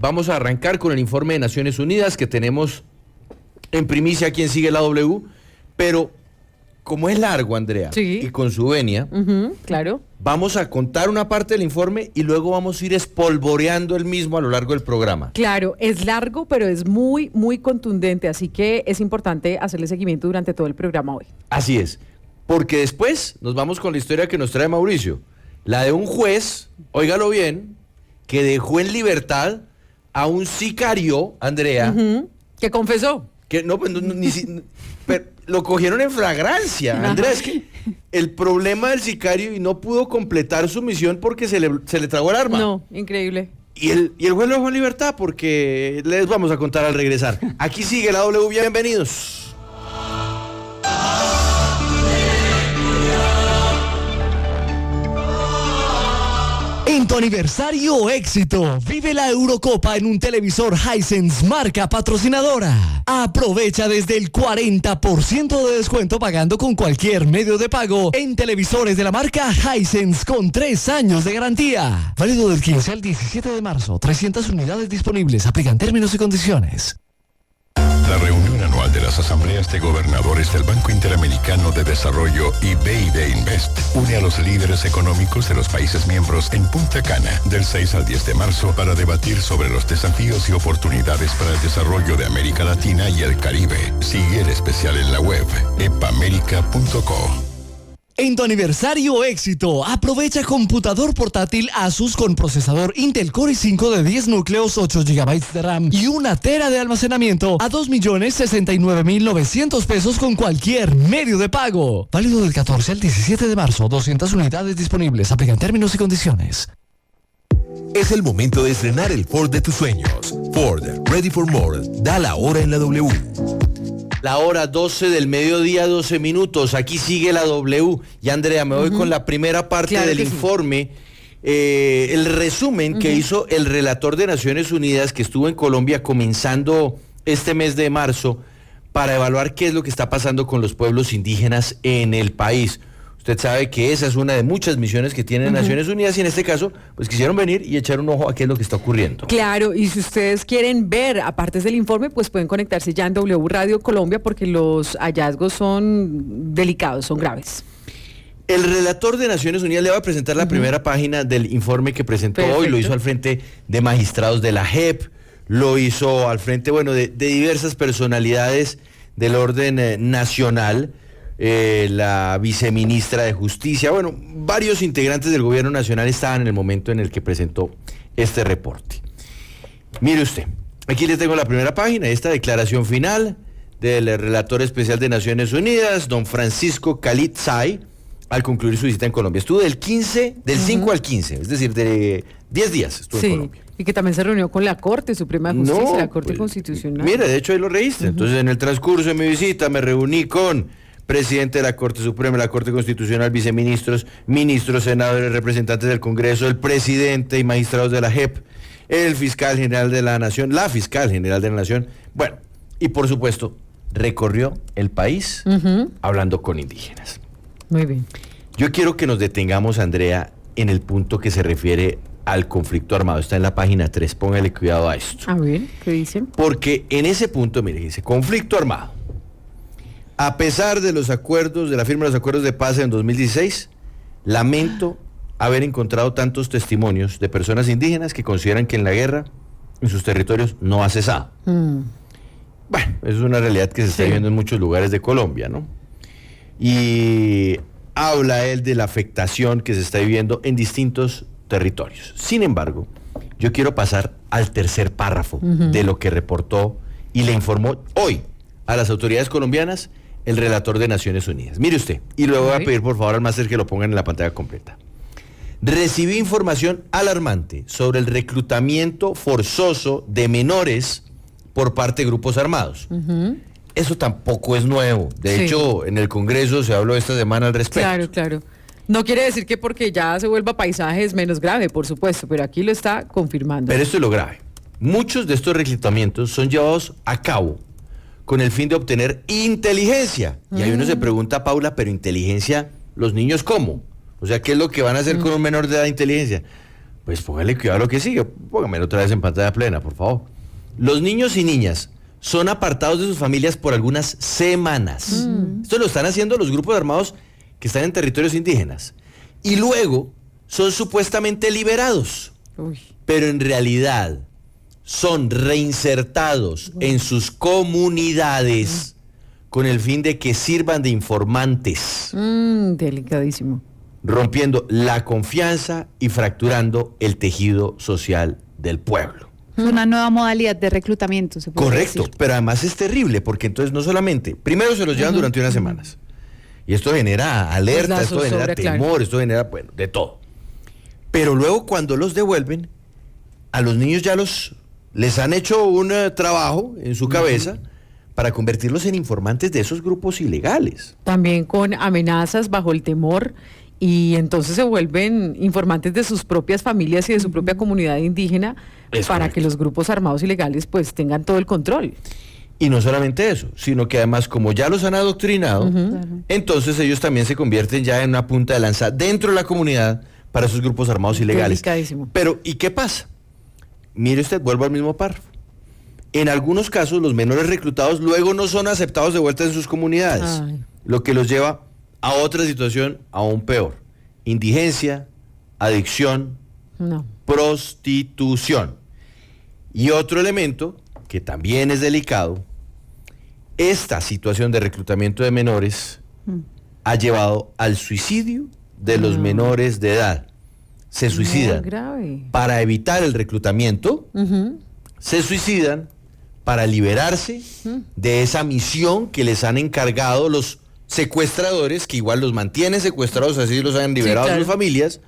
vamos a arrancar con el informe de Naciones Unidas que tenemos en primicia aquí en Sigue la W, pero como es largo, Andrea, sí, y con su venia, claro, vamos a contar una parte del informe y luego vamos a ir espolvoreando el mismo a lo largo del programa. claro, es largo, pero es muy, muy contundente, así que es importante hacerle seguimiento durante todo el programa hoy. Así es, porque después nos vamos con la historia que nos trae Mauricio, la de un juez, óigalo bien, que dejó en libertad a un sicario, Andrea, Que confesó. que no, pues, pero lo cogieron en flagrancia. Ajá. Andrea, es que el problema del sicario y no pudo completar su misión porque se le tragó el arma. No, increíble. Y el juez lo dejó en libertad porque les vamos a contar al regresar. Aquí sigue la W, bienvenidos. En tu aniversario éxito, vive la Eurocopa en un televisor Hisense marca patrocinadora. Aprovecha desde el 40% de descuento pagando con cualquier medio de pago en televisores de la marca Hisense con 3 años de garantía. Válido del 15 al 17 de marzo, 300 unidades disponibles, aplican términos y condiciones. La reunión anual de las asambleas de gobernadores del Banco Interamericano de Desarrollo y BID Invest une a los líderes económicos de los países miembros en Punta Cana del 6 al 10 de marzo para debatir sobre los desafíos y oportunidades para el desarrollo de América Latina y el Caribe. Sigue el especial en la web epamerica.co. En tu aniversario éxito, aprovecha computador portátil Asus con procesador Intel Core i5 de 10 núcleos, 8 GB de RAM y 1 tera de almacenamiento a 2.069.900 pesos con cualquier medio de pago. Válido del 14 al 17 de marzo, 200 unidades disponibles, aplican términos y condiciones. Es el momento de estrenar el Ford de tus sueños. Ford, Ready for More, da la hora en la W. La hora 12 del mediodía, 12 minutos. Aquí sigue la W. Y Andrea, me voy con la primera parte Claro del que sí. informe. El resumen que hizo el relator de Naciones Unidas que estuvo en Colombia comenzando este mes de marzo para evaluar qué es lo que está pasando con los pueblos indígenas en el país. Usted sabe que esa es una de muchas misiones que tiene Naciones Unidas y en este caso, pues quisieron venir y echar un ojo a qué es lo que está ocurriendo. Claro, y si ustedes quieren ver apartes del informe, pues pueden conectarse ya en W Radio Colombia porque los hallazgos son delicados, son graves. El relator de Naciones Unidas le va a presentar la primera página del informe que presentó hoy, Perfecto. lo hizo al frente de magistrados de la JEP, lo hizo al frente, bueno, de diversas personalidades del orden nacional, la viceministra de Justicia, bueno, varios integrantes del gobierno nacional estaban en el momento en el que presentó este reporte. Mire usted, aquí le tengo la primera página, esta declaración final del relator especial de Naciones Unidas, don Francisco Khalid Say, al concluir su visita en Colombia. Estuvo del 5 al 15, es decir, de 10 días estuvo en Colombia. Y que también se reunió con la Corte Suprema de Justicia, la Corte pues, Constitucional. Mira, de hecho ahí lo registra. Entonces, en el transcurso de mi visita me reuní con presidente de la Corte Suprema, la Corte Constitucional, viceministros, ministros, senadores, representantes del Congreso, el presidente y magistrados de la JEP, el fiscal general de la Nación, la fiscal general de la Nación. Bueno, y por supuesto, recorrió el país hablando con indígenas. Muy bien. Yo quiero que nos detengamos, Andrea, en el punto que se refiere al conflicto armado. Está en la página 3, póngale cuidado a esto. A ver, ¿qué dicen? Porque en ese punto, mire, dice, conflicto armado. A pesar de los acuerdos, de la firma de los acuerdos de paz en 2016, lamento haber encontrado tantos testimonios de personas indígenas que consideran que en la guerra, en sus territorios, no ha cesado. Bueno, es una realidad que se está viviendo en muchos lugares de Colombia, ¿no? Y habla él de la afectación que se está viviendo en distintos territorios. Sin embargo, yo quiero pasar al tercer párrafo de lo que reportó y le informó hoy a las autoridades colombianas el relator de Naciones Unidas. Mire usted, y luego voy a pedir por favor al máster que lo pongan en la pantalla completa. Recibí información alarmante sobre el reclutamiento forzoso de menores por parte de grupos armados. Eso tampoco es nuevo. De hecho, en el Congreso se habló esta semana al respecto. Claro, claro. No quiere decir que porque ya se vuelva paisaje es menos grave, por supuesto, pero aquí lo está confirmando. Pero esto es lo grave. Muchos de estos reclutamientos son llevados a cabo con el fin de obtener inteligencia. Y ahí uno se pregunta, Paula, pero inteligencia, ¿los niños cómo? O sea, ¿qué es lo que van a hacer con un menor de edad de inteligencia? Pues póngale cuidado a lo que sigue. Póngamelo otra vez en pantalla plena, por favor. Los niños y niñas son apartados de sus familias por algunas semanas. Esto lo están haciendo los grupos armados que están en territorios indígenas. Y luego son supuestamente liberados. Uy. Pero en realidad son reinsertados en sus comunidades con el fin de que sirvan de informantes, Delicadísimo. rompiendo la confianza y fracturando el tejido social del pueblo. Es una nueva modalidad de reclutamiento, se puede Correcto, decir. pero además es terrible porque entonces no solamente, primero se los llevan durante unas semanas y esto genera alerta, Pues la esto genera zozobra, temor, claro. esto genera, bueno, de todo. Pero luego cuando los devuelven, a los niños ya les han hecho un trabajo en su cabeza para convertirlos en informantes de esos grupos ilegales. También con amenazas bajo el temor y entonces se vuelven informantes de sus propias familias y de su propia comunidad indígena Es para correcto. que los grupos armados ilegales pues tengan todo el control. Y no solamente eso, sino que además como ya los han adoctrinado, Claro. entonces ellos también se convierten ya en una punta de lanza dentro de la comunidad para esos grupos armados ilegales. Delicadísimo. Pero, ¿y qué pasa? Mire usted, vuelvo al mismo párrafo. En algunos casos, los menores reclutados luego no son aceptados de vuelta en sus comunidades, Ay. lo que los lleva a otra situación aún peor. Indigencia, adicción, No. prostitución. Y otro elemento que también es delicado, esta situación de reclutamiento de menores ha llevado al suicidio de los No. menores de edad. Se Muy suicidan grave. para evitar el reclutamiento, Ujú. se suicidan para liberarse de esa misión que les han encargado los secuestradores, que igual los mantienen secuestrados, así los han liberado claro. sus familias,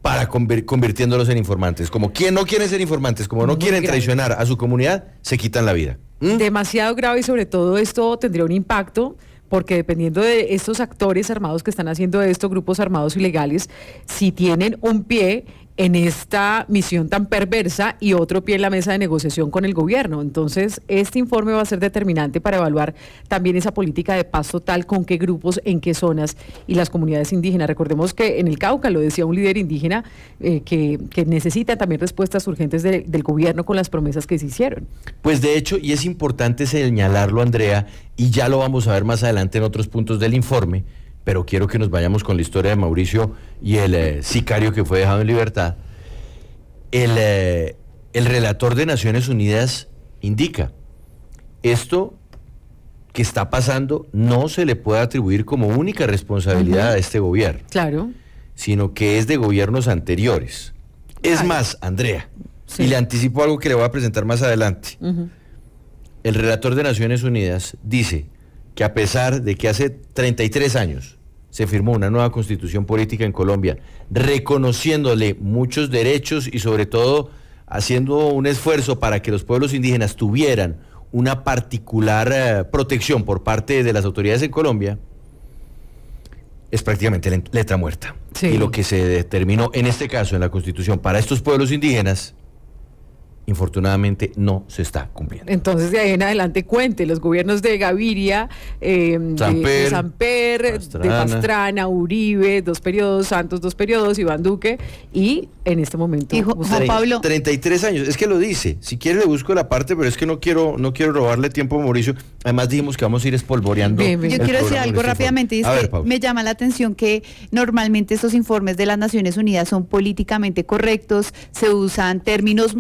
para convirtiéndolos en informantes. Como quien no quieren ser informantes, como no Muy quieren grave. traicionar a su comunidad, se quitan la vida. ¿Mm? Demasiado grave y sobre todo esto tendría un impacto porque dependiendo de estos actores armados que están haciendo esto, grupos armados ilegales, si tienen un pie en esta misión tan perversa y otro pie en la mesa de negociación con el gobierno. Entonces, este informe va a ser determinante para evaluar también esa política de paz total, con qué grupos, en qué zonas y las comunidades indígenas. Recordemos que en el Cauca, lo decía un líder indígena, que necesitan también respuestas urgentes del gobierno con las promesas que se hicieron. Pues de hecho, y es importante señalarlo, Andrea, y ya lo vamos a ver más adelante en otros puntos del informe, pero quiero que nos vayamos con la historia de Mauricio y el sicario que fue dejado en libertad. El relator de Naciones Unidas indica, esto que está pasando no se le puede atribuir como única responsabilidad a este gobierno, Claro. sino que es de gobiernos anteriores. Es Ay. más, Andrea, Sí. y le anticipo algo que le voy a presentar más adelante. Ujú. El relator de Naciones Unidas dice que a pesar de que hace 33 años se firmó una nueva constitución política en Colombia, reconociéndole muchos derechos y sobre todo haciendo un esfuerzo para que los pueblos indígenas tuvieran una particular protección por parte de las autoridades en Colombia, es prácticamente letra muerta. Sí. Y lo que se determinó en este caso en la constitución para estos pueblos indígenas, infortunadamente no se está cumpliendo. Entonces, de ahí en adelante, cuente, los gobiernos de Gaviria, de Samper, de Pastrana, Uribe, 2 periodos, Santos 2 periodos, Iván Duque, y en este momento... Y Juan Pablo. 33 años, es que lo dice. Si quiere le busco la parte, pero es que no quiero robarle tiempo a Mauricio. Además dijimos que vamos a ir espolvoreando. Bien, bien. Yo el quiero decir programa algo en este rápidamente, y es informe. A que ver, Pablo. me llama la atención que normalmente estos informes de las Naciones Unidas son políticamente correctos, se usan términos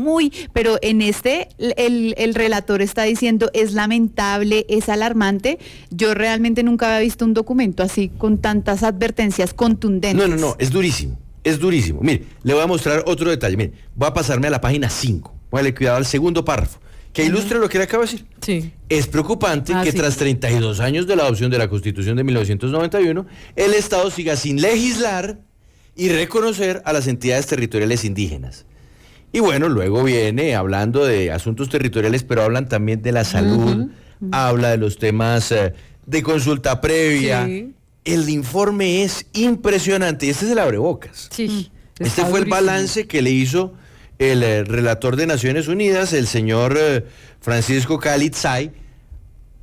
pero en este el relator está diciendo es lamentable, es alarmante. Yo realmente nunca había visto un documento así con tantas advertencias contundentes. No, es durísimo, es durísimo. Mire, le voy a mostrar otro detalle. Mire, voy a pasarme a la página 5. Póngale cuidado al segundo párrafo, que ilustra lo que le acabo de decir. Sí. Es preocupante que Sí. tras 32 años de la adopción de la Constitución de 1991, el Estado siga sin legislar y reconocer a las entidades territoriales indígenas. Y bueno, luego viene hablando de asuntos territoriales, pero hablan también de la salud, habla de los temas de consulta previa. Sí. El informe es impresionante y este es el abrebocas. Sí. Este está fue el durísimo. balance que le hizo el relator de Naciones Unidas, el señor Francisco Calitzay,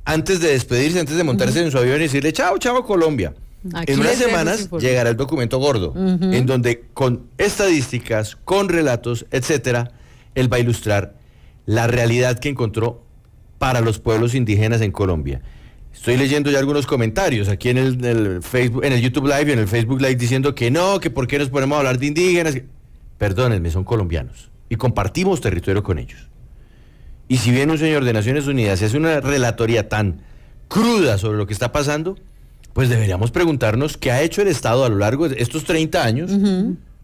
antes de despedirse, antes de montarse en su avión y decirle chao, chao Colombia. Aquí En unas les dejo ese semanas informe. llegará el documento gordo, en donde con estadísticas, con relatos, etcétera, él va a ilustrar la realidad que encontró para los pueblos indígenas en Colombia. Estoy leyendo ya algunos comentarios aquí en el Facebook, en el YouTube Live y en el Facebook Live diciendo que no, que por qué nos ponemos a hablar de indígenas. Perdónenme, son colombianos y compartimos territorio con ellos. Y si bien un señor de Naciones Unidas hace una relatoría tan cruda sobre lo que está pasando, pues deberíamos preguntarnos qué ha hecho el Estado a lo largo de estos 30 años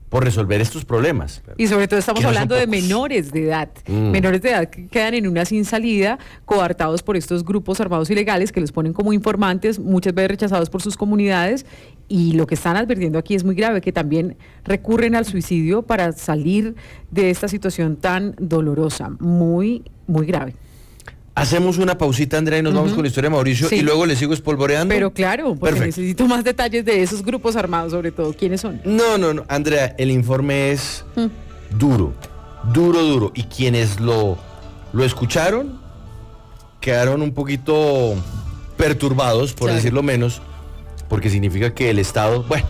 por resolver estos problemas. Y sobre todo estamos Que no son hablando de pocos. menores de edad, menores de edad que quedan en una sin salida, coartados por estos grupos armados ilegales que los ponen como informantes, muchas veces rechazados por sus comunidades, y lo que están advirtiendo aquí es muy grave, que también recurren al suicidio para salir de esta situación tan dolorosa, muy, muy grave. Hacemos una pausita, Andrea, y nos vamos con la historia de Mauricio, Sí. y luego le sigo espolvoreando. Pero claro, porque Perfecto. necesito más detalles de esos grupos armados, sobre todo, ¿quiénes son? No, Andrea, el informe es duro. Y quienes lo escucharon quedaron un poquito perturbados, por Claro. decirlo menos, porque significa que el Estado, bueno,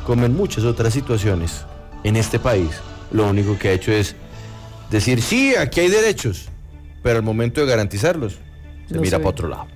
como en muchas otras situaciones en este país, lo único que ha hecho es decir, sí, aquí hay derechos, pero al momento de garantizarlos, se No mira se ve. para otro lado.